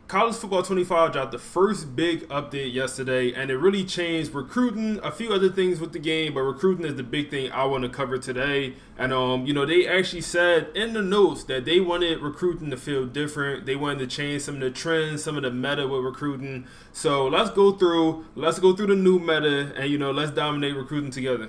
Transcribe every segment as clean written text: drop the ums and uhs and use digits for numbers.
College Football 25 dropped the first big update yesterday, and it really changed recruiting, a few other things with the game, but recruiting is the big thing I want to cover today. And, they actually said in the notes that they wanted recruiting to feel different. They wanted to change some of the trends, some of the meta with recruiting. So let's go through the new meta, and, let's dominate recruiting together.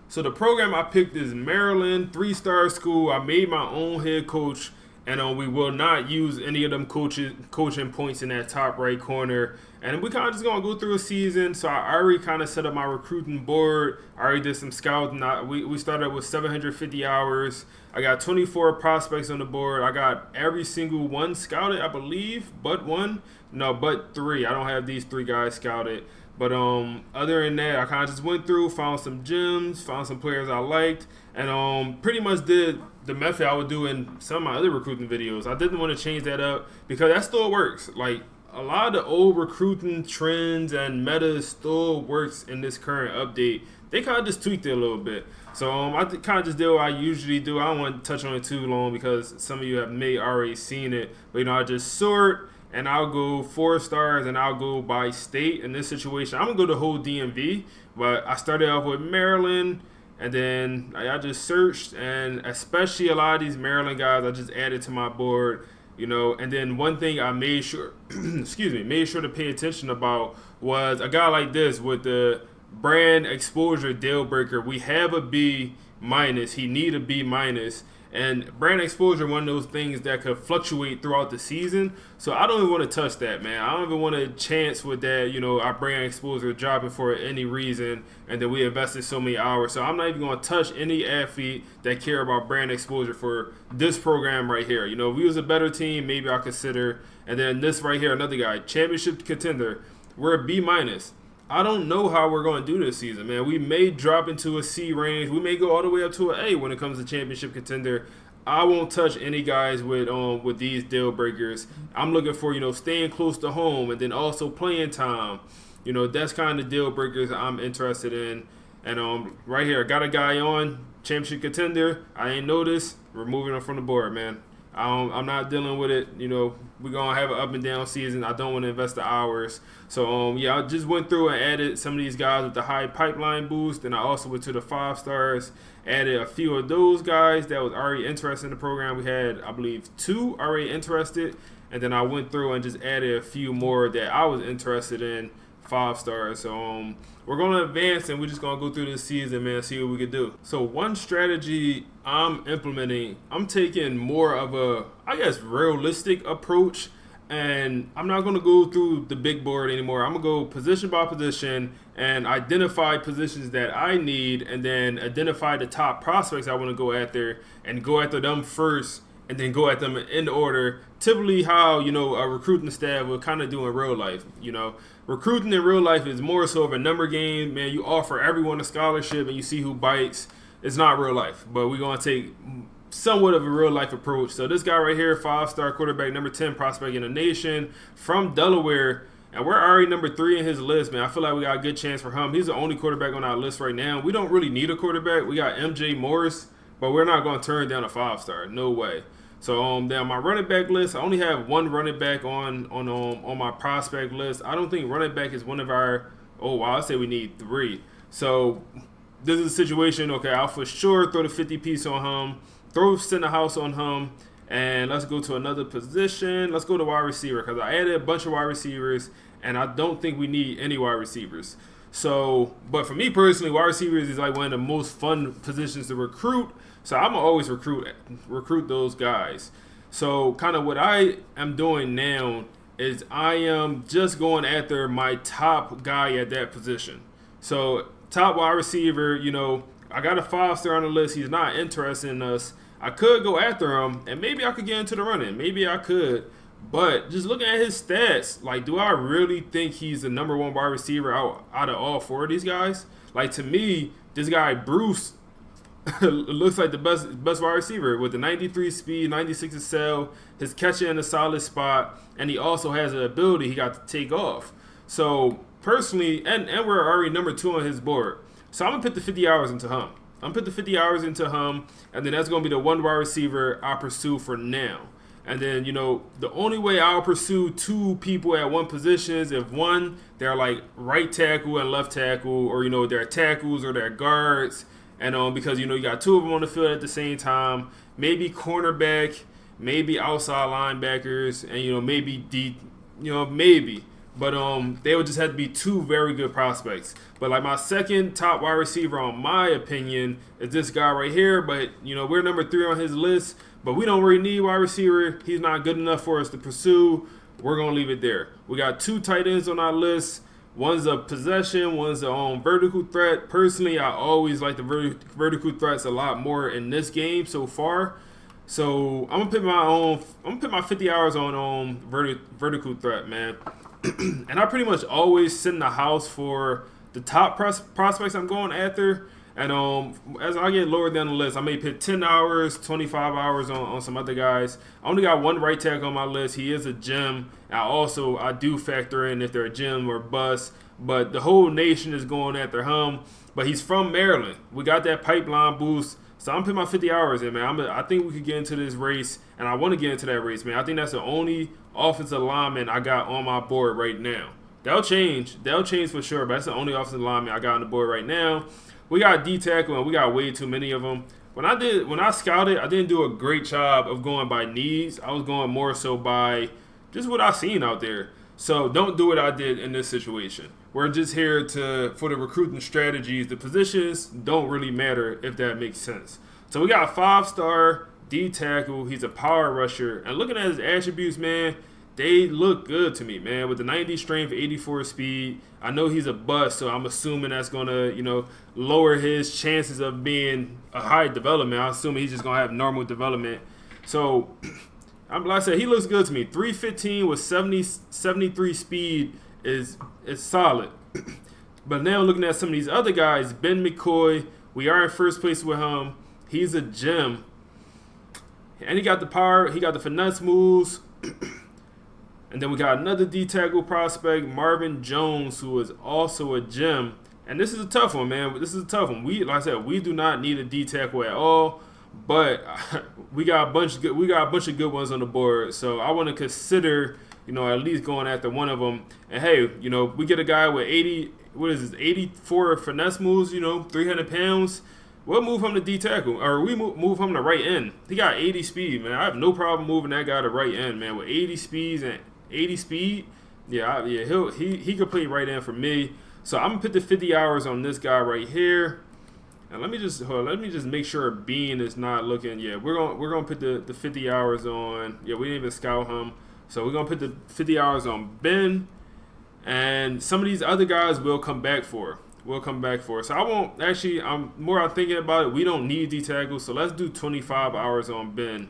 So the program I picked is Maryland, 3-star school. I made my own head coach. And we will not use any of them coaching points in that top right corner. And we kind of just going to go through a season. So I already kind of set up my recruiting board. I already did some scouting. We started with 750 hours. I got 24 prospects on the board. I got every single one scouted, I believe, but one. No, but three. I don't have these three guys scouted. But other than that, I kind of just went through, found some gems, found some players I liked, and pretty much did the method I would do in some of my other recruiting videos. I didn't want to change that up because that still works. Like, a lot of the old recruiting trends and meta still works in this current update. They kind of just tweaked it a little bit. So I kind of just did what I usually do. I don't want to touch on it too long because some of you have already seen it. But, I just sort, and I'll go 4 stars, and I'll go by state. In this situation, I'm going to go the whole DMV. But I started off with Maryland. And then I just searched, and especially a lot of these Maryland guys, I just added to my board, And then one thing I made sure, made sure to pay attention about was a guy like this with the brand exposure deal breaker. We have a B minus. He need a B minus. And brand exposure, one of those things that could fluctuate throughout the season. So I don't even want to touch that, man. I don't even want to chance with that, our brand exposure dropping for any reason, and then we invested so many hours. So I'm not even going to touch any athlete that care about brand exposure for this program right here. If we was a better team, maybe I'll consider. And then this right here, another guy, championship contender. We're a B minus. I don't know how we're going to do this season, man. We may drop into a C range. We may go all the way up to an A when it comes to championship contender. I won't touch any guys with these deal breakers. I'm looking for, staying close to home and then also playing time. That's kind of deal breakers I'm interested in. And right here, I got a guy on championship contender. I ain't noticed. Removing him from the board, man. I'm not dealing with it. We're going to have an up and down season. I don't want to invest the hours. So, I just went through and added some of these guys with the high pipeline boost. And I also went to the 5 stars, added a few of those guys that was already interested in the program. We had, I believe, 2 already interested. And then I went through and just added a few more that I was interested in, 5 stars. So, we're going to advance, and we're just going to go through this season, man, see what we can do. So one strategy I'm implementing, I'm taking more of a, realistic approach, and I'm not going to go through the big board anymore. I'm going to go position by position and identify positions that I need, and then identify the top prospects I want to go after, and go after them first, and then go at them in order. Typically how, a recruiting staff will kind of do in real life. Recruiting in real life is more so of a number game. Man, you offer everyone a scholarship and you see who bites. It's not real life, but we're going to take somewhat of a real life approach. So this guy right here, 5-star quarterback, number 10 prospect in the nation from Delaware. And we're already number 3 in his list, man. I feel like we got a good chance for him. He's the only quarterback on our list right now. We don't really need a quarterback. We got MJ Morris, but we're not going to turn down a 5-star. No way. So then my running back list, I only have 1 running back on my prospect list. I don't think running back is one of our. I say we need 3. So this is a situation. Okay, I'll for sure throw the 50 piece on him, throw center house on him, and let's go to another position. Let's go to wide receiver because I added a bunch of wide receivers, and I don't think we need any wide receivers. So, but for me personally, wide receivers is like one of the most fun positions to recruit. So I'm gonna always recruit those guys. So kind of what I am doing now is I am just going after my top guy at that position. So top wide receiver, I got a 5-star on the list. He's not interested in us. I could go after him, and maybe I could get into the running. Maybe I could. But just looking at his stats, like, do I really think he's the number 1 wide receiver out of all 4 of these guys? Like, to me, this guy, Bruce, looks like the best wide receiver with the 93 speed, 96 excel, his catcher in a solid spot, and he also has an ability he got to take off. So, personally, and we're already number 2 on his board. So, I'm going to put the 50 hours into him. I'm going to put the 50 hours into him, and then that's going to be the 1 wide receiver I pursue for now. And then, the only way I'll pursue two people at one position is if one, they're like right tackle and left tackle, or, they're tackles or they're guards. And because, you got two of them on the field at the same time, maybe cornerback, maybe outside linebackers, and, maybe deep, maybe. But they would just have to be two very good prospects. But like my second top wide receiver, on my opinion, is this guy right here. But, we're number 3 on his list. But we don't really need wide receiver. He's not good enough for us to pursue. We're going to leave it there. We got 2 tight ends on our list. One's a possession. One's a vertical threat. Personally, I always like the vertical threats a lot more in this game so far. So I'm gonna put my 50 hours on vertical threat, man. And I pretty much always sit in the house for the top prospects I'm going after. And as I get lower down the list, I may put 10 hours, 25 hours on some other guys. I only got one right tackle on my list. He is a gem. I do factor in if they're a gem or bust. But the whole nation is going after him. But he's from Maryland. We got that pipeline boost. So I'm putting my 50 hours in, man. I think we could get into this race, and I want to get into that race, man. I think that's the only offensive lineman I got on my board right now. That'll change. For sure, but that's the only offensive lineman I got on the board right now. We got D tackle, and we got way too many of them. When I scouted, I didn't do a great job of going by needs. I was going more so by just what I seen out there. So don't do what I did in this situation. We're just here for the recruiting strategies. The positions don't really matter, if that makes sense. So we got a 5-star D tackle. He's a power rusher. And looking at his attributes, man, they look good to me, man. With the 90 strength, 84 speed. I know he's a bust, so I'm assuming that's going to, lower his chances of being a high development. I'm assuming he's just going to have normal development. So, like I said, he looks good to me. 315 with 73 speed is solid. But now looking at some of these other guys, Ben McCoy, we are in first place with him. He's a gem. And he got the power. He got the finesse moves. And then we got another D-tackle prospect, Marvin Jones, who is also a gem. And this is a tough one, man. This is a tough one. Like I said, we do not need a D-tackle at all. But we got a bunch of good ones on the board. So I want to consider, at least going after one of them. And hey, we get a guy with 84 finesse moves, 300 pounds. We'll move him to D tackle, or we move him to right end. He got 80 speed, man. I have no problem moving that guy to right end, man. With 80 speed, he could play right end for me. So I'm gonna put the 50 hours on this guy right here. And let me just make sure Bean is not looking. Yeah, we're gonna put the 50 hours on. Yeah, we didn't even scout him, so we're gonna put the 50 hours on Ben, and some of these other guys will come back for. So I won't actually. I'm thinking about it. We don't need D tackle, so let's do 25 hours on Ben,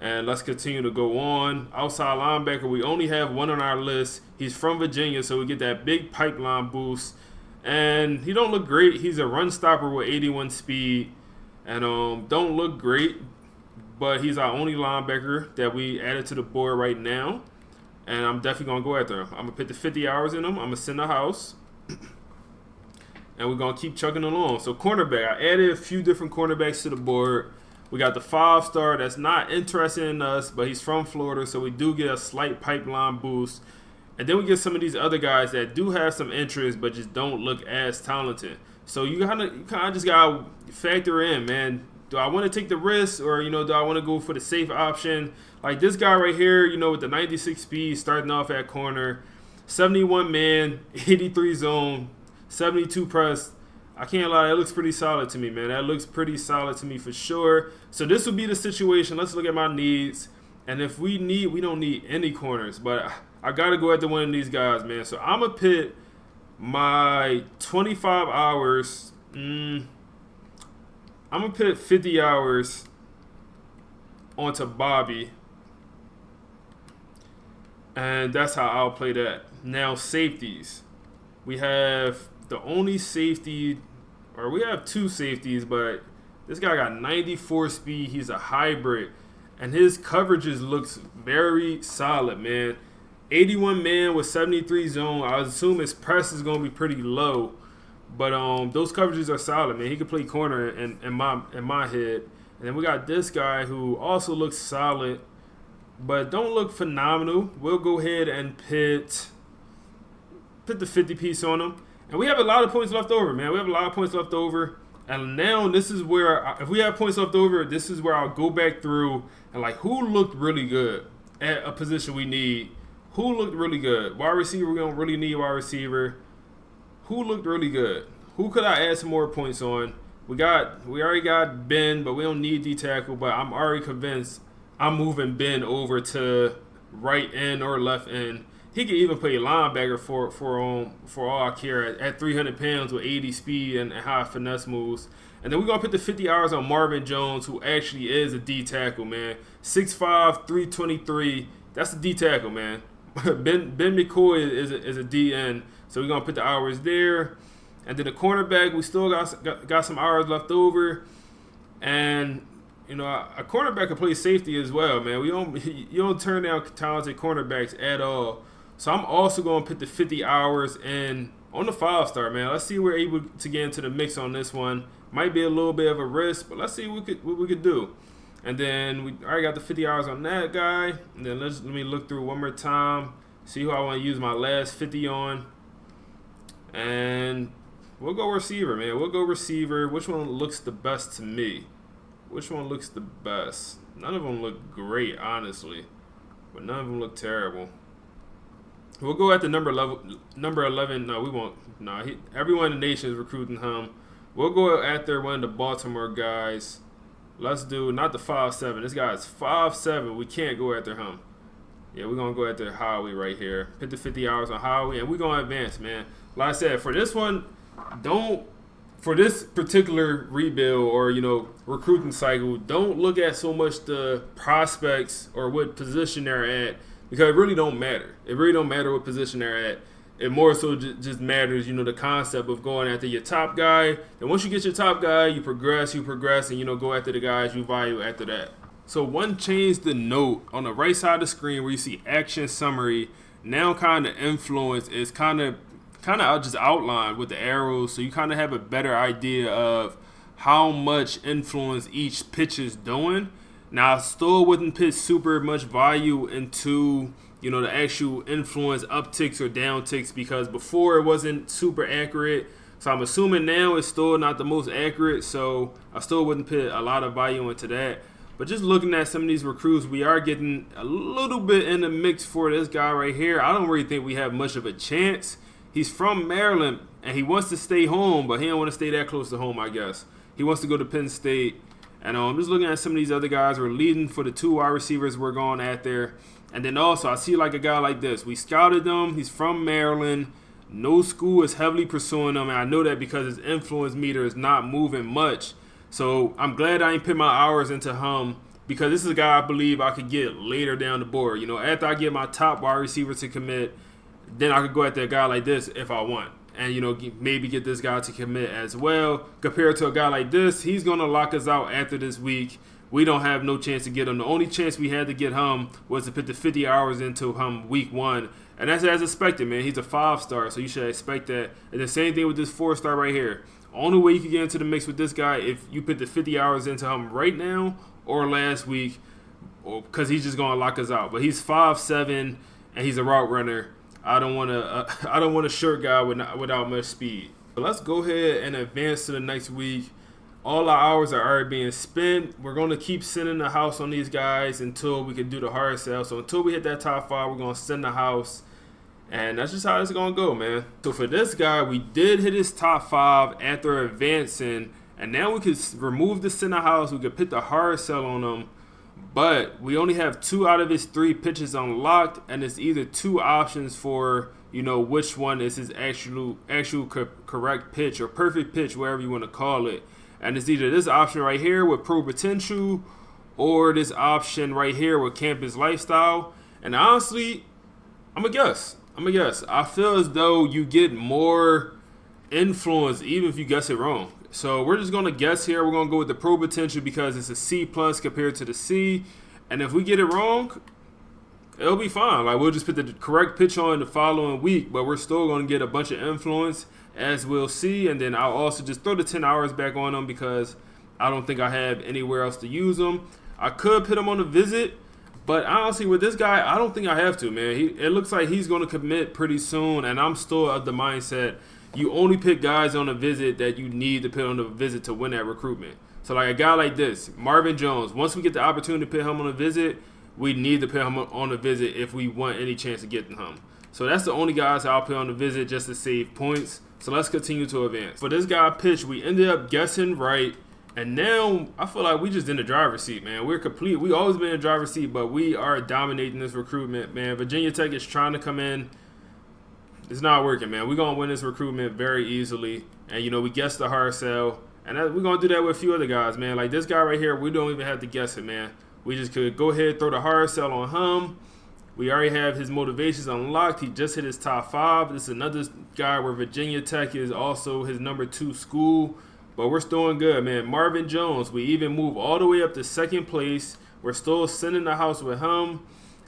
and let's continue to go on. Outside linebacker, we only have one on our list. He's from Virginia, so we get that big pipeline boost. And he don't look great. He's a run stopper with 81 speed. And don't look great. But he's our only linebacker that we added to the board right now. And I'm definitely going to go after him. I'm going to put the 50 hours in him. I'm going to send the house. And we're going to keep chugging along. So cornerback. I added a few different cornerbacks to the board. We got the 5-star that's not interested in us, but he's from Florida. So we do get a slight pipeline boost. And then we get some of these other guys that do have some interest, but just don't look as talented. So you kind of just gotta factor in, man. Do I want to take the risk, or do I want to go for the safe option? Like this guy right here, with the 96 speed, starting off at corner, 71 man, 83 zone, 72 press. I can't lie, that looks pretty solid to me, man. That looks pretty solid to me for sure. So this would be the situation. Let's look at my needs. And if we don't need any corners, but I got to go after one of these guys, man. So I'm going to put my 25 hours. I'm going to put 50 hours onto Bobby. And that's how I'll play that. Now, safeties. We have the only safety, or we have two safeties, but this guy got 94 speed. He's a hybrid. And his coverages looks very solid, man. 81 man with 73 zone. I assume his press is going to be pretty low. But those coverages are solid, man. He could play corner in my head. And then we got this guy who also looks solid. but don't look phenomenal. We'll go ahead and put the 50 piece on him. And we have a lot of points left over, man. We have a lot of points left over. And now this is where, if we have points left over, this is where I'll go back through and like who looked really good at a position we need. Who looked really good? Wide receiver, we don't really need wide receiver. Who looked really good? Who could I add some more points on? We already got Ben, but we don't need D tackle. But I'm already convinced I'm moving Ben over to right end or left end. He could even play linebacker for all I care at 300 pounds with 80 speed and high finesse moves. And then we're going to put the 50 hours on Marvin Jones, who actually is a D tackle, man. 6'5", 323. That's a D tackle, man. Ben McCoy is a DN, so we're going to put the hours there. And then the cornerback, we still got some hours left over. And, you know, a cornerback can play safety as well, man. You don't turn down talented cornerbacks at all. So I'm also going to put the 50 hours in on the 5-star, man. Let's see if we're able to get into the mix on this one. Might be a little bit of a risk, but let's see what we could do. And then we already got the 50 hours on that guy. And then let me look through one more time, see who I want to use my last 50 on. And we'll go receiver, man. We'll go receiver. Which one looks the best to me? Which one looks the best? None of them look great, honestly. But none of them look terrible. We'll go at the number 11. No, we won't. No, everyone in the nation is recruiting him. We'll go after one of the Baltimore guys. Let's do not the 5'7". This guy is 5'7". We can't go after him. Yeah, we're going to go after Howie right here. Put the 50 hours on Howie, and we're going to advance, man. Like I said, for this one, for this particular rebuild or, you know, recruiting cycle, don't look at so much the prospects or what position they're at, because it really don't matter. It really don't matter what position they're at. It more so just matters, you know, the concept of going after your top guy. And once you get your top guy, you progress, and, you know, go after the guys you value after that. So one change to note on the right side of the screen where you see action summary, now kind of influence is kind of just outlined with the arrows, so you kind of have a better idea of how much influence each pitch is doing. Now, I still wouldn't put super much value into, you know, the actual influence upticks or downticks, because before it wasn't super accurate. So I'm assuming now it's still not the most accurate, so I still wouldn't put a lot of value into that. But just looking at some of these recruits, we are getting a little bit in the mix for this guy right here. I don't really think we have much of a chance. He's from Maryland, and he wants to stay home, but he don't want to stay that close to home, I guess. He wants to go to Penn State. And I'm just looking at some of these other guys. We're leading for the 2 wide receivers we're going at there. And then also, I see like a guy like this. We scouted him. He's from Maryland. No school is heavily pursuing him, and I know that because his influence meter is not moving much. So I'm glad I ain't put my hours into him, because this is a guy I believe I could get later down the board. You know, after I get my top wide receiver to commit, then I could go at that guy like this if I want. And, you know, maybe get this guy to commit as well. Compared to a guy like this, he's going to lock us out after this week. We don't have no chance to get him. The only chance we had to get him was to put the 50 hours into him week 1. And that's as expected, man. He's a 5-star, so you should expect that. And the same thing with this 4-star right here. Only way you can get into the mix with this guy if you put the 50 hours into him right now or last week, because he's just going to lock us out. But he's 5'7", and he's a route runner. I don't want a short guy without much speed. But let's go ahead and advance to the next week. All our hours are already being spent. We're going to keep sending the house on these guys until we can do the hard sell. So until we hit that top 5, we're going to send the house. And that's just how it's going to go, man. So for this guy, we did hit his top 5 after advancing. And now we could remove the center house. We could put the hard sell on him. But we only have 2 out of his 3 pitches unlocked, and it's either 2 options for, you know, which one is his actual correct pitch or perfect pitch, wherever you want to call it. And it's either this option right here with Pro Potential or this option right here with Campus Lifestyle. And honestly, I'm a guess. I feel as though you get more influence even if you guess it wrong. So we're just going to guess here. We're going to go with the Pro Potential because it's a C+ compared to the C. And if we get it wrong, it'll be fine. Like, we'll just put the correct pitch on the following week, but we're still going to get a bunch of influence, as we'll see. And then I'll also just throw the 10 hours back on them because I don't think I have anywhere else to use them. I could put them on a visit, But honestly, with this guy, I don't think I have to, man. It looks like he's going to commit pretty soon, and I'm still of the mindset you only pick guys on a visit that you need to put on a visit to win that recruitment. So like a guy like this, Marvin Jones, once we get the opportunity to put him on a visit, we need to put him on a visit if we want any chance of getting him. So that's the only guys I'll put on the visit just to save points. So let's continue to advance. For this guy pitch, we ended up guessing right. And now I feel like we just in the driver's seat, man. We're complete. We always been in the driver's seat, but we are dominating this recruitment, man. Virginia Tech is trying to come in. It's not working, man. We're going to win this recruitment very easily. And, you know, we guessed the hard sell. And we're going to do that with a few other guys, man. Like this guy right here, we don't even have to guess it, man. We just could go ahead, throw the hard sell on him. We already have his motivations unlocked. He just hit his top 5. This is another guy where Virginia Tech is also his number 2 school. But we're still doing good, man. Marvin Jones, we even move all the way up to 2nd place. We're still sending the house with him.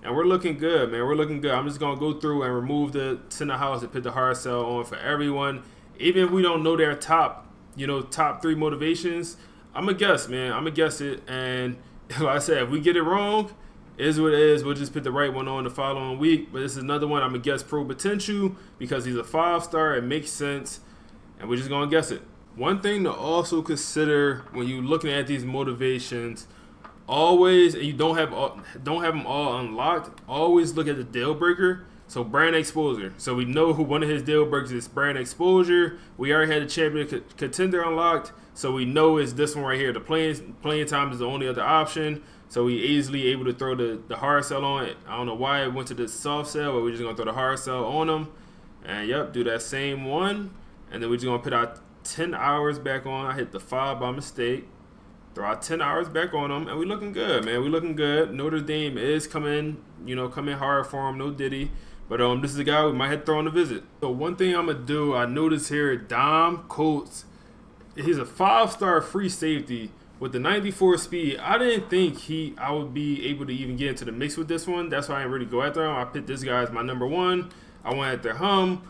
And we're looking good, man. We're looking good. I'm just going to go through and remove the center house and put the hard sell on for everyone. Even if we don't know their top 3 motivations, I'm going to guess, man. I'm going to guess it. And like I said, if we get it wrong, it is what it is. We'll just put the right one on the following week. But this is another one I'm going to guess pro potential because he's a 5-star. It makes sense. And we're just going to guess it. One thing to also consider when you're looking at these motivations, always, and you don't have them all unlocked, always look at the deal breaker. So brand exposure. So we know who one of his deal breakers is brand exposure. We already had the champion contender unlocked. So we know it's this one right here. The playing time is the only other option. So we easily able to throw the hard sell on it. I don't know why it went to the soft sell, but we're just going to throw the hard sell on them. And yep, do that same one. And then we're just going to put our 10 hours back on. I hit the 5 by mistake. Throw our 10 hours back on them, and we looking good, man. We looking good. Notre Dame is coming hard for him. No Diddy. But this is a guy we might have to throw on a visit. So one thing I'm going to do, I noticed here, Dom Coates, he's a 5-star free safety with the 94 speed. I didn't think I would be able to even get into the mix with this one. That's why I didn't really go after him. I picked this guy as my number 1. I went after him.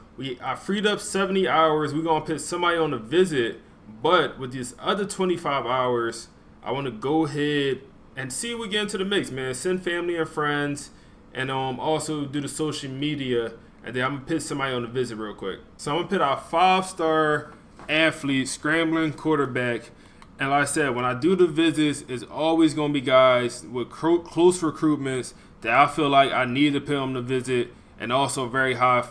I freed up 70 hours. We're going to put somebody on a visit. But with these other 25 hours, I want to go ahead and see if we get into the mix, man. Send family and friends, and also do the social media. And then I'm going to put somebody on the visit real quick. So I'm going to put our 5-star athlete, scrambling quarterback. And like I said, when I do the visits, it's always going to be guys with close recruitments that I feel like I need to put on the visit. And also a very high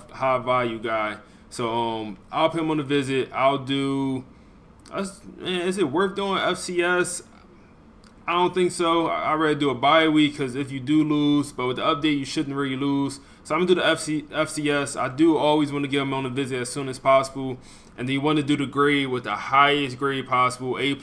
value guy. So I'll put him on the visit. I'll do. Is it worth doing FCS? I don't think so. I'd rather do a bye week because if you do lose, but with the update, you shouldn't really lose. So I'm going to do the FCS. I do always want to get them on the visit as soon as possible. And then you want to do the grade with the highest grade possible, A+,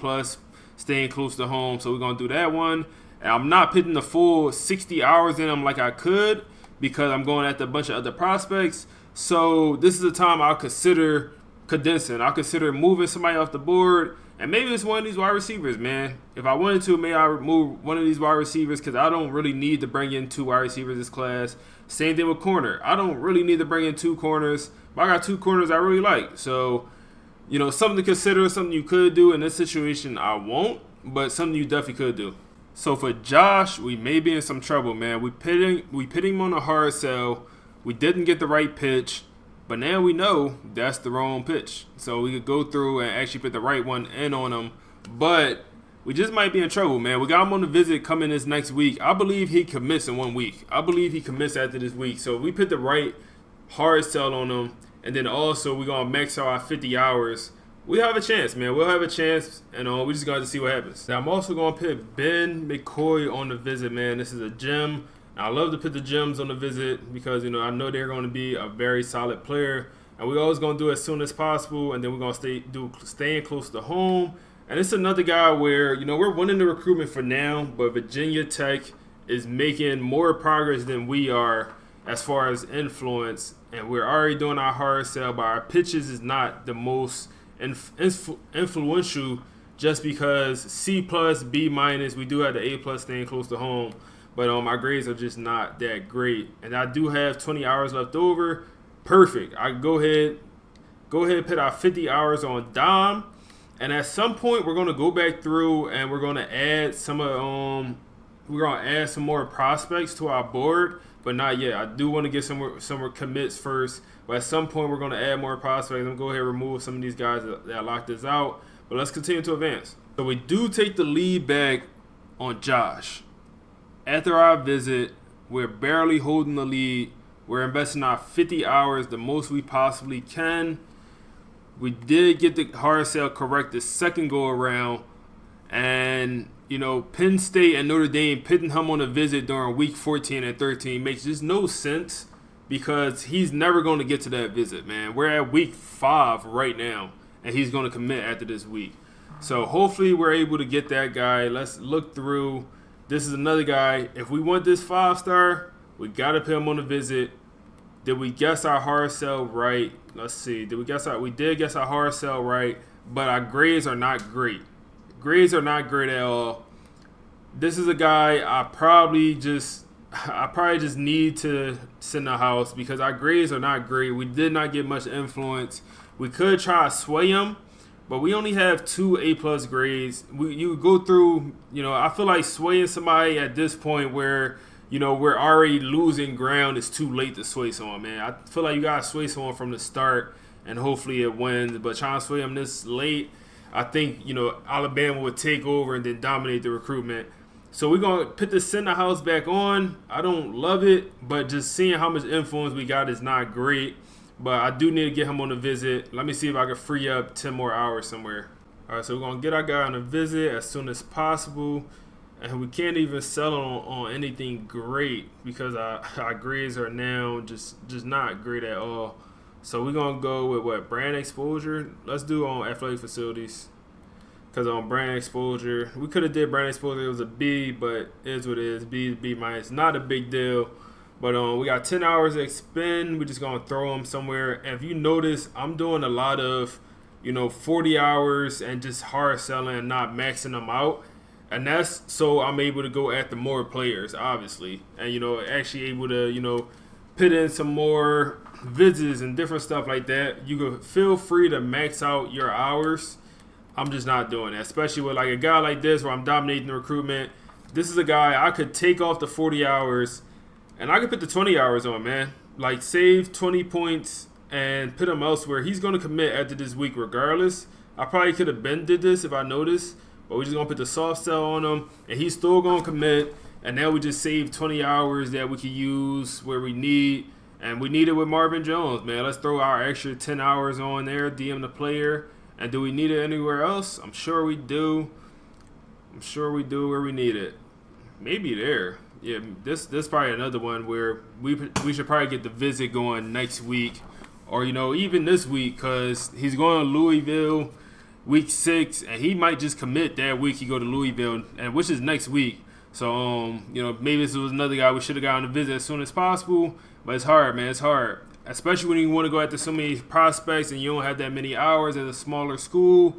staying close to home. So we're going to do that one. And I'm not putting the full 60 hours in them like I could because I'm going after a bunch of other prospects. So this is a time I'll consider condensing. I'll consider moving somebody off the board, and maybe it's one of these wide receivers, man. If I wanted to, maybe I remove one of these wide receivers because I don't really need to bring in 2 wide receivers this class. Same thing with corner. I don't really need to bring in 2 corners, but I got 2 corners I really like. So, something to consider, something you could do. In this situation, I won't, but something you definitely could do. So for Josh, we may be in some trouble, man. We put him on a hard sell. We didn't get the right pitch. But now we know that's the wrong pitch. So we could go through and actually put the right one in on him. But we just might be in trouble, man. We got him on the visit coming this next week. I believe he commits in 1 week. I believe he commits after this week. So if we put the right hard sell on him, and then also we're going to max out our 50 hours, we have a chance, man. We'll have a chance, and we just got to see what happens. Now, I'm also going to put Ben McCoy on the visit, man. This is a gem. I love to put the gems on the visit because, I know they're going to be a very solid player. And we're always going to do it as soon as possible. And then we're going to staying close to home. And it's another guy where, we're winning the recruitment for now. But Virginia Tech is making more progress than we are as far as influence. And we're already doing our hard sell. But our pitches is not the most influential just because C+, B-, we do have the A+ staying close to home. But my grades are just not that great. And I do have 20 hours left over. Perfect. I can go ahead and put our 50 hours on Dom. And at some point, we're going to go back through and we're going to add some of we're gonna add some more prospects to our board, but not yet. I do want to get some more commits first, but at some point we're gonna add more prospects. I'm gonna go ahead and remove some of these guys that locked us out. But let's continue to advance. So we do take the lead back on Josh. After our visit, we're barely holding the lead. We're investing our 50 hours, the most we possibly can. We did get the hard sell correct the second go around. And, you know, Penn State and Notre Dame pitting him on a visit during week 14 and 13 makes just no sense because he's never going to get to that visit, man. We're at week 5 right now, and he's going to commit after this week. So hopefully we're able to get that guy. Let's look through. This is another guy. If we want this 5-star, we got to put him on a visit. Did we guess our hard sell right? Let's see. We did guess our hard sell right, but our grades are not great. Grades are not great at all. This is a guy I probably just need to send a house because our grades are not great. We did not get much influence. We could try to sway him, but we only have 2 A+ grades. You go through, you know, I feel like swaying somebody at this point where, you know, we're already losing ground, it's too late to sway someone, man. I feel like you got to sway someone from the start and hopefully it wins. But trying to sway him this late, I think, you know, Alabama would take over and then dominate the recruitment. So we're going to put the center house back on. I don't love it, but just seeing how much influence we got is not great. But I do need to get him on a visit. Let me see if I can free up 10 more hours somewhere. All right, so we're going to get our guy on a visit as soon as possible. And we can't even settle on anything great because our grades are now just not great at all. So we're going to go with what? Brand exposure? Let's do on athletic facilities. Because on brand exposure, we could have did brand exposure. It was a B, but it is what it is. B to B minus. Not a big deal. But we got 10 hours to expend. We're just going to throw them somewhere. And if you notice, I'm doing a lot of, 40 hours and just hard selling and not maxing them out. And that's so I'm able to go after more players, obviously. And, actually able to, put in some more visits and different stuff like that. You can feel free to max out your hours. I'm just not doing that, especially with like a guy like this where I'm dominating the recruitment. This is a guy I could take off the 40 hours and I could put the 20 hours on, man. Like save 20 points and put him elsewhere. He's going to commit after this week regardless. I probably could have did this if I noticed, but we're just going to put the soft sell on him and he's still going to commit. And now we just saved 20 hours that we could use where we need. And we need it with Marvin Jones, man. Let's throw our extra 10 hours on there, DM the player. And do we need it anywhere else? I'm sure we do. I'm sure we do where we need it. Maybe there. Yeah, this probably another one where we should probably get the visit going next week. Or, even this week because he's going to Louisville week 6. And he might just commit that week he go to Louisville, and which is next week. So, maybe this was another guy we should have got on the visit as soon as possible. But it's hard, man. It's hard. Especially when you want to go after so many prospects and you don't have that many hours at a smaller school.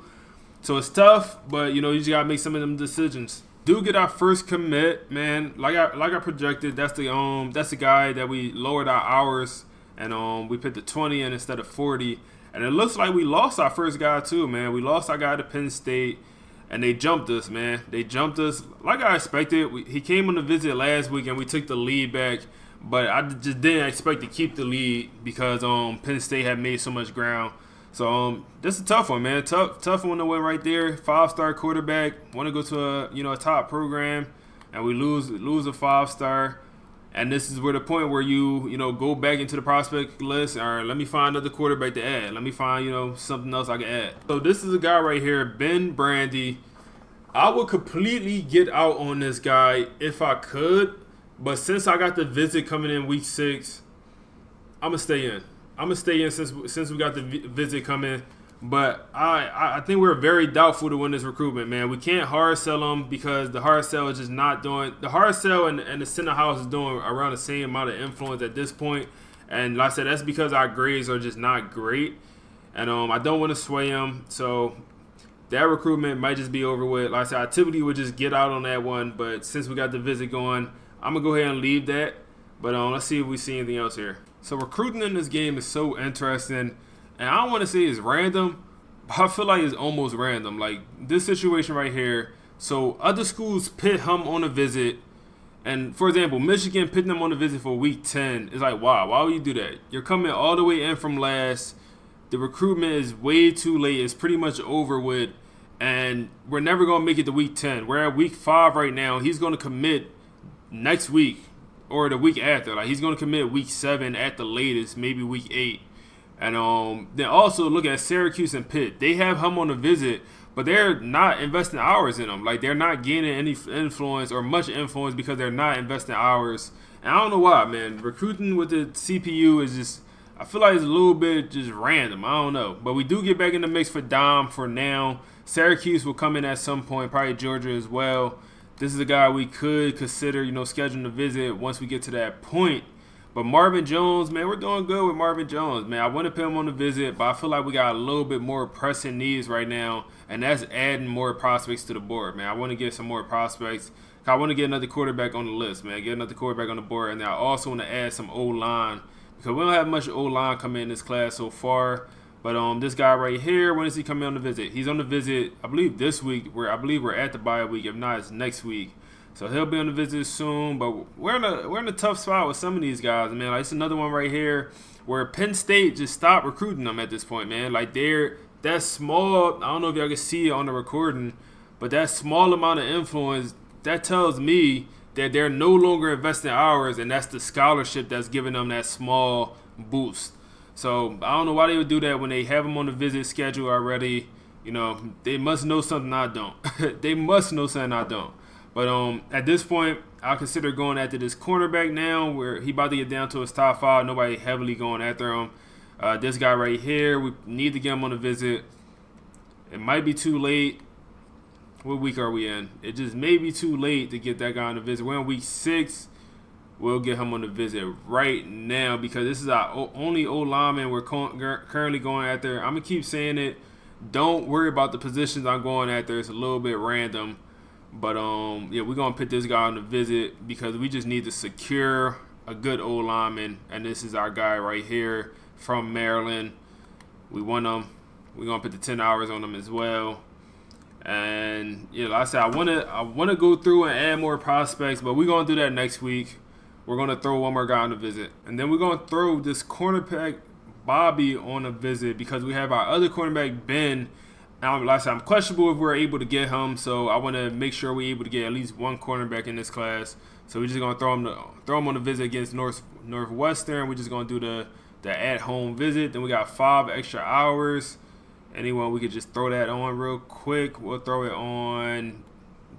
So it's tough, but, you just got to make some of them decisions. Do get our first commit, man. Like I projected, that's the guy that we lowered our hours and we put the 20 in instead of 40. And it looks like we lost our first guy too, man. We lost our guy to Penn State. And they jumped us, man. They jumped us like I expected. He came on the visit last week, and we took the lead back. But I just didn't expect to keep the lead because Penn State had made so much ground. So this is a tough one, man. Tough one to win right there. 5-star quarterback. Want to go to a top program, and we lose a 5-star. And this is where the point where you go back into the prospect list. All right, let me find another quarterback to add. Let me find something else I can add. So this is a guy right here, Ben Brandy. I would completely get out on this guy if I could, but since I got the visit coming in week 6, I'm gonna stay in. I'm gonna stay in since we got the visit coming. But I think we're very doubtful to win this recruitment, man. We can't hard sell them because the hard sell is just not doing – the hard sell and the center house is doing around the same amount of influence at this point. And like I said, that's because our grades are just not great. And I don't want to sway them. So that recruitment might just be over with. Like I said, I typically would just get out on that one. But since we got the visit going, I'm going to go ahead and leave that. But let's see if we see anything else here. So recruiting in this game is so interesting. And I don't want to say it's random, but I feel like it's almost random. Like this situation right here. So other schools pit him on a visit. And for example, Michigan putting them on the visit for week 10 is like, wow, why would you do that? You're coming all the way in from last. The recruitment is way too late. It's pretty much over with. And we're never going to make it to week 10. We're at week 5 right now. He's going to commit next week or the week after. Like, he's going to commit week 7 at the latest, maybe week 8. And then also look at Syracuse and Pitt. They have him on a visit, but they're not investing hours in him. Like, they're not gaining any influence or much influence because they're not investing hours. And I don't know why, man. Recruiting with the CPU is just, I feel like it's a little bit just random. I don't know. But we do get back in the mix for Dom for now. Syracuse will come in at some point, probably Georgia as well. This is a guy we could consider, scheduling a visit once we get to that point. But Marvin Jones, man, we're doing good with Marvin Jones, man. I want to put him on the visit, but I feel like we got a little bit more pressing needs right now, and that's adding more prospects to the board, man. I want to get some more prospects. I want to get another quarterback on the list, man. Get another quarterback on the board, and I also want to add some O-line because we don't have much O-line coming in this class so far. But this guy right here, when is he coming on the visit? He's on the visit, I believe, this week. I believe we're at the bye week. If not, it's next week. So he'll be on the visit soon, but we're in a tough spot with some of these guys, man. Like, it's another one right here where Penn State just stopped recruiting them at this point, man. Like, they're that small. I don't know if y'all can see it on the recording, but that small amount of influence, that tells me that they're no longer investing hours, and that's the scholarship that's giving them that small boost. So I don't know why they would do that when they have them on the visit schedule already. They must know something I don't. They must know something I don't. But at this point, I'll consider going after this cornerback now, where he about to get down to his top 5. Nobody heavily going after him. This guy right here, we need to get him on a visit. It might be too late. What week are we in? It just may be too late to get that guy on the visit. We're in week 6. We'll get him on the visit right now because this is our only O-lineman we're currently going after. I'm going to keep saying it. Don't worry about the positions I'm going after. It's a little bit random. But, yeah, we're going to put this guy on the visit because we just need to secure a good O-lineman. And this is our guy right here from Maryland. We want him. We're going to put the 10 hours on him as well. And, yeah, like I said, I want to go through and add more prospects, but we're going to do that next week. We're going to throw one more guy on the visit. And then we're going to throw this cornerback Bobby on a visit because we have our other cornerback, Ben. Now, like I said, I'm questionable if we're able to get him, so I want to make sure we're able to get at least one cornerback in this class. So we're just going to throw him on the visit against Northwestern. We're just going to do the at-home visit. Then we got 5 extra hours. Anyone, we could just throw that on real quick. We'll throw it on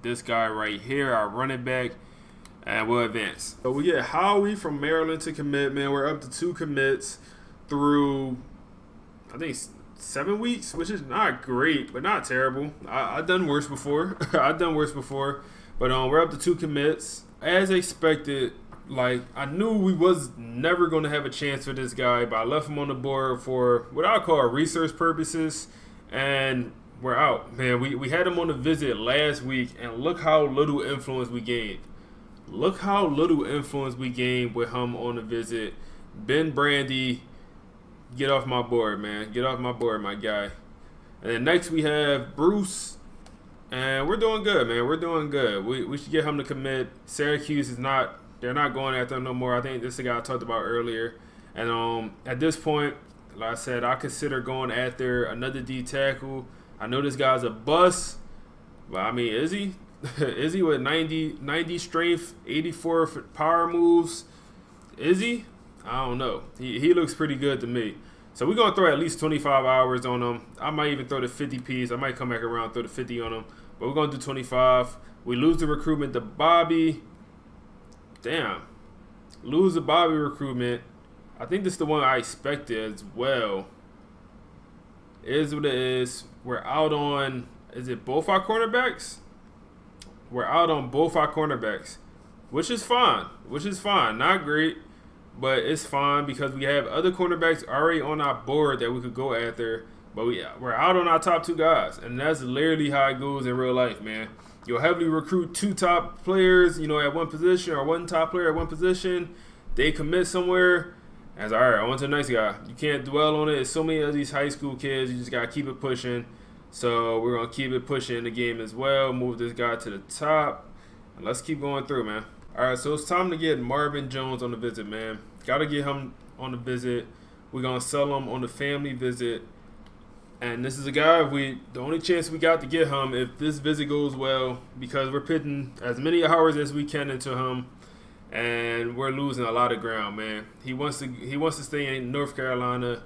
this guy right here, our running back, and we'll advance. So we get Howie from Maryland to commit, man. We're up to 2 commits through, I think, 7 weeks, which is not great, but not terrible. I've done worse before. But we're up to 2 commits. As expected, like, I knew we was never going to have a chance for this guy, but I left him on the board for what I call research purposes, and we're out. Man, we had him on the visit last week, and look how little influence we gained. Look how little influence we gained with him on the visit. Ben Brandy, get off my board, man. Get off my board, my guy. And then next we have Bruce. And we're doing good, man. We're doing good. We should get him to commit. Syracuse they're not going after him no more. I think this is the guy I talked about earlier. And at this point, like I said, I consider going after another D tackle. I know this guy's a bust, but I mean, is he? Is he with 90 strength, 84 power moves? Is he? I don't know. He looks pretty good to me. So we're going to throw at least 25 hours on him. I might even throw the 50 piece. I might come back around, throw the 50 on him. But we're going to do 25. We lose the recruitment to Bobby. Damn. Lose the Bobby recruitment. I think this is the one I expected as well. It is what it is. We're out on, is it both our cornerbacks? We're out on both our cornerbacks, which is fine. Not great, but it's fine because we have other cornerbacks already on our board that we could go after. But we're out on our top 2 guys, and that's literally how it goes in real life, man. You'll heavily recruit 2 top players, at one position, or 1 top player at one position. They commit somewhere, and it's all right, on to the next guy. You can't dwell on it. There's so many of these high school kids. You just got to keep it pushing. So we're going to keep it pushing in the game as well. Move this guy to the top. And let's keep going through, man. All right, so it's time to get Marvin Jones on the visit, man. Got to get him on the visit. We're gonna sell him on the family visit, and this is a guy the only chance we got to get him if this visit goes well, because we're putting as many hours as we can into him, and we're losing a lot of ground, man. He wants to stay in North Carolina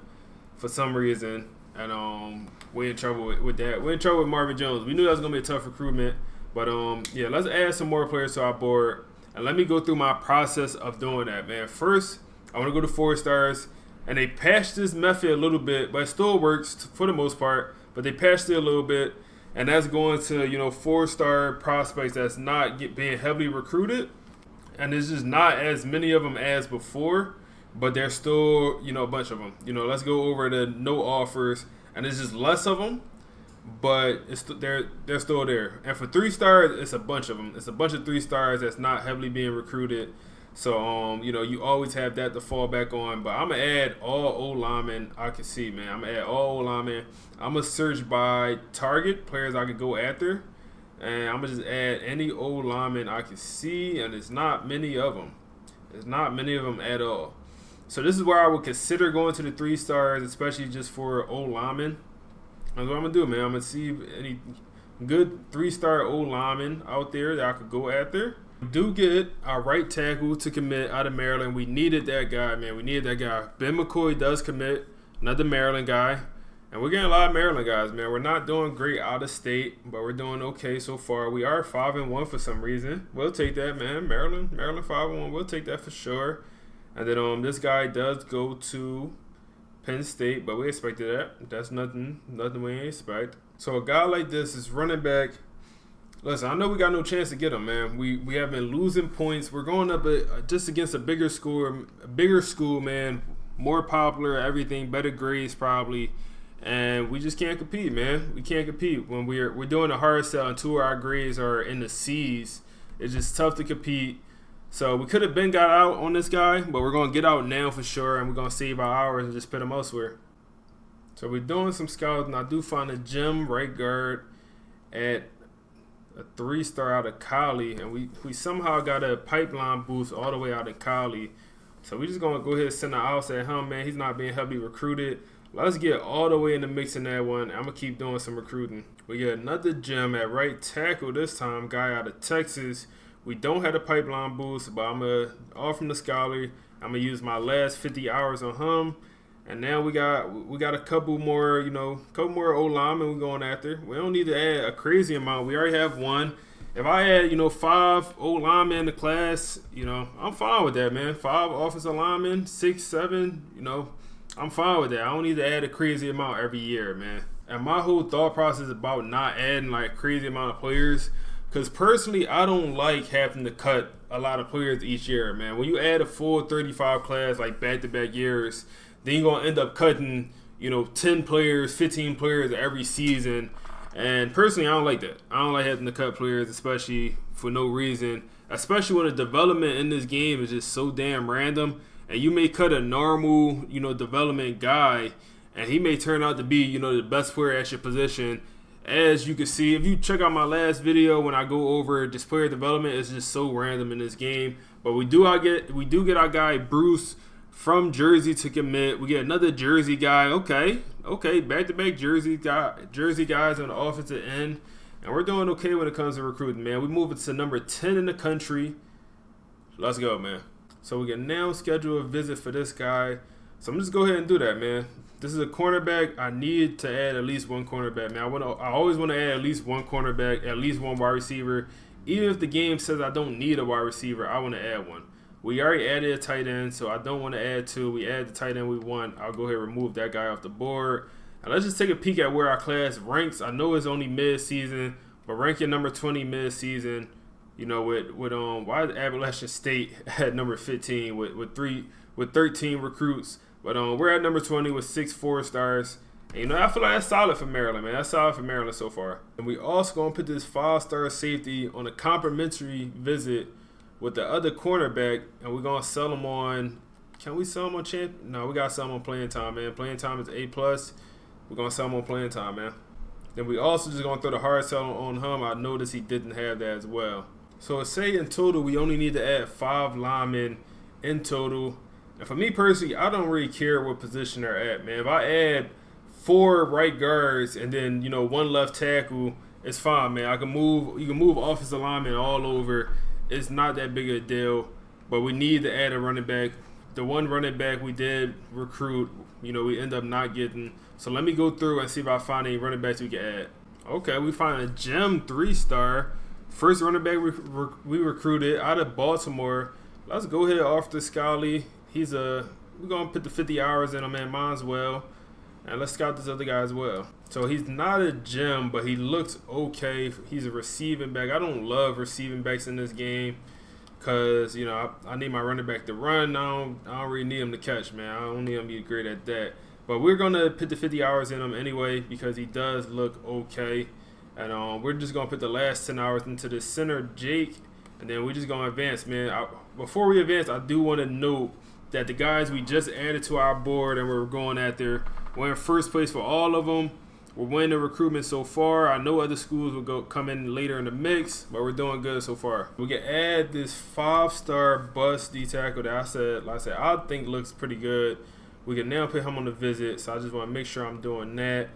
for some reason, and we're in trouble with that. We're in trouble with Marvin Jones. We knew that was gonna be a tough recruitment, but yeah, let's add some more players to our board, and let me go through my process of doing that, man. First, I want to go to 4 stars. And they patched this method a little bit, but it still works for the most part. But they patched it a little bit, and that's going to 4-star prospects that's not being heavily recruited, and there's just not as many of them as before. But there's still a bunch of them. Let's go over the no offers, and there's just less of them, but they're still there. And for 3 stars, it's a bunch of them. It's a bunch of 3 stars that's not heavily being recruited. So, you always have that to fall back on. But I'm going to add all O-linemen I can see, man. I'm going to add all O-linemen. I'm going to search by target, players I could go after. And I'm going to just add any O-linemen I can see. And there's not many of them. There's not many of them at all. So this is where I would consider going to the 3 stars, especially just for O-linemen. That's what I'm going to do, man. I'm going to see any good 3-star O-linemen out there that I could go after. We do get our right tackle to commit out of Maryland. We needed that guy, man. We needed that guy. Ben McCoy does commit, another Maryland guy. And we're getting a lot of Maryland guys, man. We're not doing great out of state, but we're doing okay so far. We are 5-1 for some reason. We'll take that, man. Maryland 5-1. We'll take that for sure. And then this guy does go to Penn State, but we expected that. That's nothing we didn't expect. So a guy like this is running back. Listen, I know we got no chance to get him, man. We have been losing points. We're going up just against a bigger school, man. More popular, everything, better grades probably, and we just can't compete, man. We can't compete when we're doing a hard sell and 2 of our grades are in the C's. It's just tough to compete. So we could have got out on this guy, but we're gonna get out now for sure, and we're gonna save our hours and just put him elsewhere. So we're doing some scouting. I do find a gem right guard at a 3-star out of Cali, and we somehow got a pipeline boost all the way out in Cali. So we just gonna go ahead and send an out at him, man. He's not being heavily recruited. Let's get all the way in the mix in that one. I'm gonna keep doing some recruiting. We get another gem at right tackle this time, guy out of Texas. We don't have a pipeline boost, but I'm gonna offer him the scholarly. I'm gonna use my last 50 hours on him. And now we got a couple more, O-linemen we're going after. We don't need to add a crazy amount. We already have 1. If I add, 5 O-linemen in the class, I'm fine with that, man. 5 offensive linemen, 6, 7, I'm fine with that. I don't need to add a crazy amount every year, man. And my whole thought process is about not adding like crazy amount of players, because personally, I don't like having to cut a lot of players each year, man. When you add a full 35 class like back-to-back years, then you're going to end up cutting, 10 players, 15 players every season. And personally, I don't like that. I don't like having to cut players, especially for no reason. Especially when the development in this game is just so damn random. And you may cut a normal, development guy, and he may turn out to be, the best player at your position. As you can see, if you check out my last video when I go over this player development, it's just so random in this game. But we do get our guy Bruce from Jersey to commit. We get another Jersey guy. Okay, back-to-back Jersey guys on the offensive end, and we're doing okay when it comes to recruiting, man. We move it to number 10 in the country. Let's go, man. So we can now schedule a visit for this guy. So I'm just go ahead and do that, man. This is a cornerback. I need to add at least 1 cornerback, man. I always want to add at least 1 cornerback, at least 1 wide receiver. Even if the game says I don't need a wide receiver, I want to add 1. We already added a tight end, so I don't want to add 2. We add the tight end we want. I'll go ahead and remove that guy off the board. And let's just take a peek at where our class ranks. I know it's only mid-season, but ranking number 20 mid-season, why is Appalachian State at number 15 with 13 recruits? But we're at number 20 with 6 4-stars. And, I feel like that's solid for Maryland, man. That's solid for Maryland so far. And we also going to put this 5-star safety on a complimentary visit with the other cornerback, and we're going to sell him on – can we sell him on champ? No, we got to sell him on playing time, man. Playing time is A+. We're going to sell him on playing time, man. Then we also just going to throw the hard sell on him. I noticed he didn't have that as well. So say in total we only need to add 5 linemen in total. And for me personally, I don't really care what position they're at, man. If I add 4 right guards and then 1 left tackle, it's fine, man. You can move offensive linemen all over. It's not that big of a deal. But we need to add a running back. The one running back we did recruit, we end up not getting. So let me go through and see if I find any running backs we can add. Okay, we find a gem 3-star. First running back we recruited out of Baltimore. Let's go ahead off the Scally. We're going to put the 50 hours in him, man. Might as well. And let's scout this other guy as well. So he's not a gem, but he looks okay. He's a receiving back. I don't love receiving backs in this game because, I need my running back to run. I don't really need him to catch, man. I don't need him to be great at that. But we're going to put the 50 hours in him anyway because he does look okay. And we're just going to put the last 10 hours into the center, Jake. And then we're just going to advance, man. Before we advance, I do want to note that the guys we just added to our board and we're going after, we're in first place for all of them. We're winning the recruitment so far. I know other schools will come in later in the mix, but we're doing good so far. We can add this 5-star bust D tackle that I think looks pretty good. We can now put him on the visit, so I just want to make sure I'm doing that.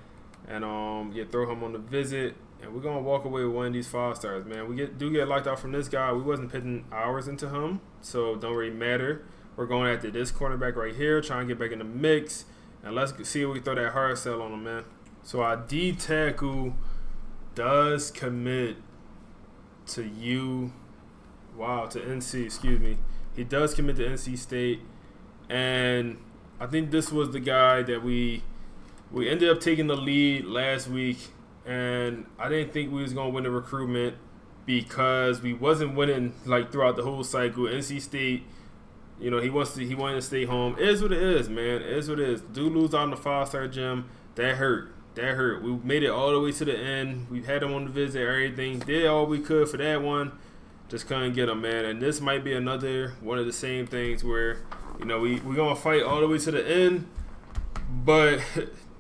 And throw him on the visit. And we're gonna walk away with one of these 5-stars, man. We do get locked out from this guy. We wasn't putting hours into him, so it don't really matter. We're going after this cornerback right here, trying to get back in the mix. And let's see if we throw that hard sell on him, man. So our D tackle does commit to NC, excuse me. He does commit to NC State. And I think this was the guy that we ended up taking the lead last week. And I didn't think we was going to win the recruitment because we wasn't winning throughout the whole cycle. NC State, he wanted to stay home. It is what it is, man. It is what it is. Do lose out on the 5-star gem. That hurt. We made it all the way to the end. We had him on the visit, everything. Did all we could for that one. Just couldn't get him, man. And this might be another one of the same things where, we're going to fight all the way to the end. But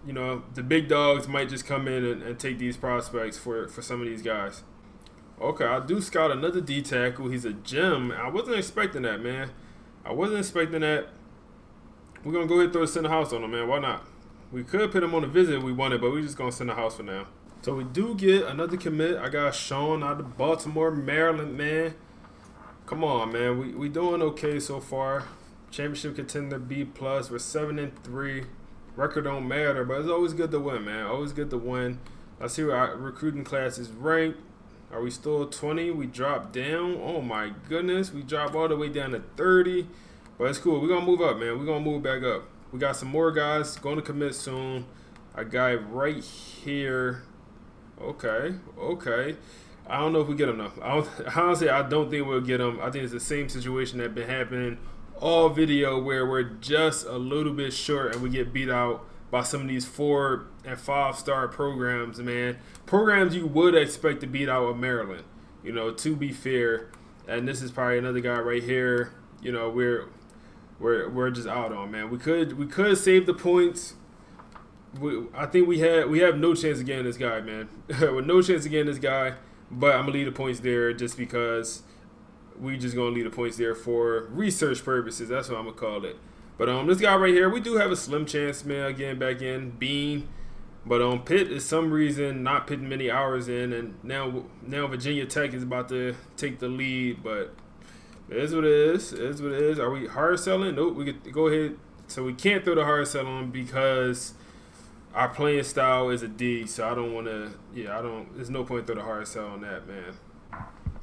the big dogs might just come in and take these prospects for some of these guys. Okay, I do scout another D tackle. He's a gem. I wasn't expecting that, man. I wasn't expecting that. We're going to go ahead and throw the center house on him, man. Why not? We could put him on the visit if we wanted, but we're just going to send the house for now. So we do get another commit. I got Sean out of Baltimore, Maryland, man. Come on, man. We doing okay so far. Championship contender B+. We're 7-3. Record don't matter, but it's always good to win, man. Always good to win. Let's see where our recruiting class is ranked. Are we still 20? We dropped down. Oh, my goodness. We dropped all the way down to 30. But it's cool. We're going to move up, man. We're going to move back up. We got some more guys going to commit soon. A guy right here. Okay. I don't know if we get him, though. Honestly, I don't think we'll get him. I think it's the same situation that been happening all video where we're just a little bit short and we get beat out by some of these 4- and 5-star programs, man. Programs you would expect to beat out of Maryland, to be fair. And this is probably another guy right here. We're just out on, man. We could save the points. I think we have no chance of getting this guy, man. With no chance of getting this guy, but I'm gonna leave the points there just because we just gonna leave the points there for research purposes. That's what I'm gonna call it. But this guy right here, we do have a slim chance, man, getting back in Bean. But Pitt is some reason not putting many hours in, and now Virginia Tech is about to take the lead. But it is what it is. It is what it is. Are we hard selling? Nope. We could go ahead. So we can't throw the hard sell on because our playing style is a D. So I don't want to. Yeah, I don't. There's no point throw the hard sell on that, man.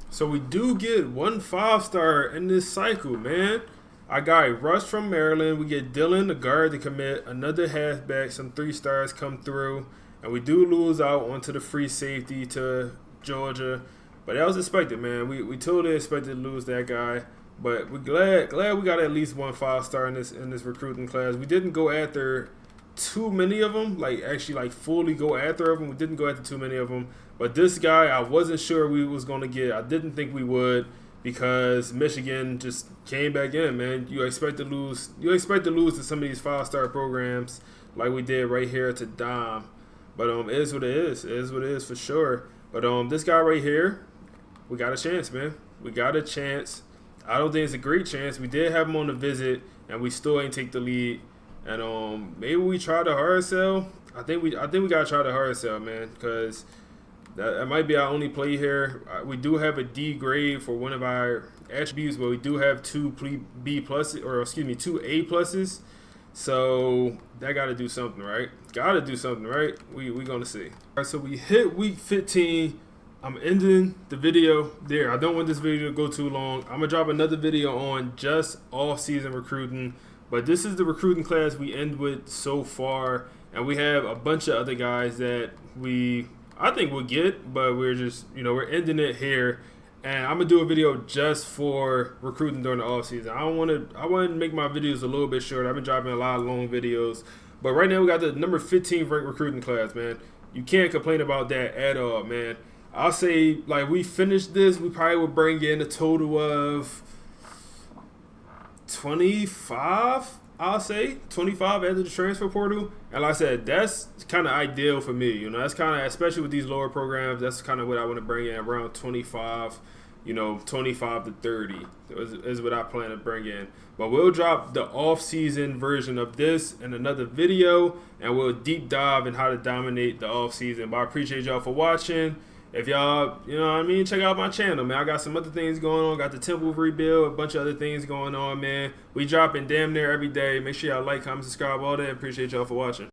So we do get 1 5-star in this cycle, man. I got Rush from Maryland. We get Dylan, the guard, to commit. Another halfback. Some 3-stars come through. And we do lose out onto the free safety to Georgia. But that was expected, man. We totally expected to lose that guy. But we're glad we got at least 1 5-star in this recruiting class. We didn't go after too many of them, actually fully go after them. We didn't go after too many of them. But this guy, I wasn't sure we was going to get. I didn't think we would because Michigan just came back in, man. You expect to lose to some of these 5-star programs like we did right here to Dom. But it is what it is. It is what it is for sure. But this guy right here, we got a chance, man. We got a chance. I don't think it's a great chance. We did have him on the visit, and we still ain't take the lead. And maybe we try the hard sell. I think we gotta try the hard sell, man, because that might be our only play here. We do have a D grade for one of our attributes, but we do have two B pluses, or excuse me, two A pluses. So that got to do something, right? Got to do something, right? We gonna see. All right, so we hit week 15. I'm ending the video there. I don't want this video to go too long. I'm gonna drop another video on just off-season recruiting, but this is the recruiting class we end with so far, and we have a bunch of other guys that I think we'll get, but we're just, we're ending it here. And I'm gonna do a video just for recruiting during the off season. I want to make my videos a little bit shorter. I've been dropping a lot of long videos, but right now we got the number 15 ranked recruiting class, man. You can't complain about that at all, man. I'll say, like, we finished this, we probably would bring in a total of 25. I'll say 25 after the transfer portal. And like I said, that's kind of ideal for me. That's kind of, especially with these lower programs, that's kind of what I want to bring in, around 25. 25 to 30 is what I plan to bring in. But we'll drop the off-season version of this in another video, and we'll deep dive in how to dominate the off-season. But I appreciate y'all for watching. If y'all, check out my channel, man. I got some other things going on. Got the temple rebuild, a bunch of other things going on, man. We dropping damn near every day. Make sure y'all like, comment, subscribe, all that. Appreciate y'all for watching.